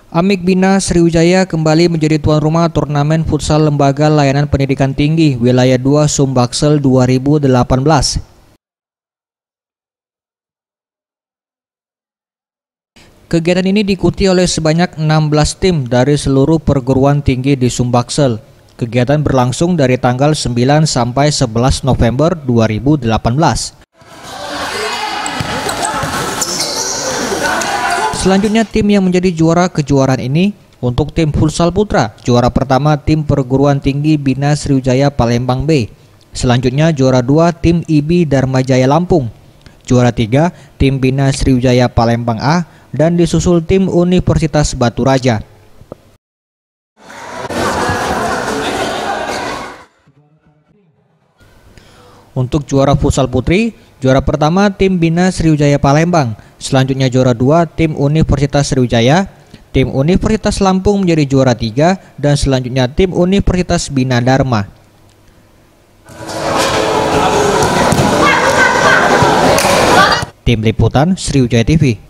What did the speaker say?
Amik Bina Sriwijaya kembali menjadi tuan rumah turnamen futsal Lembaga Layanan Pendidikan Tinggi Wilayah 2 Sumbaksel 2018. Kegiatan ini diikuti oleh sebanyak 16 tim dari seluruh perguruan tinggi di Sumbaksel. Kegiatan berlangsung dari tanggal 9 sampai 11 November 2018. Selanjutnya tim yang menjadi juara kejuaraan ini untuk tim futsal putra, juara pertama tim perguruan tinggi Bina Sriwijaya Palembang B. Selanjutnya juara 2 tim IBI Dharma Jaya Lampung. Juara 3 tim Bina Sriwijaya Palembang A dan disusul tim Universitas Batu Raja. Untuk juara futsal putri, juara pertama tim Bina Sriwijaya Palembang, selanjutnya juara 2 tim Universitas Sriwijaya, tim Universitas Lampung menjadi juara 3 dan selanjutnya tim Universitas Bina Dharma. Tim Liputan Sriwijaya TV.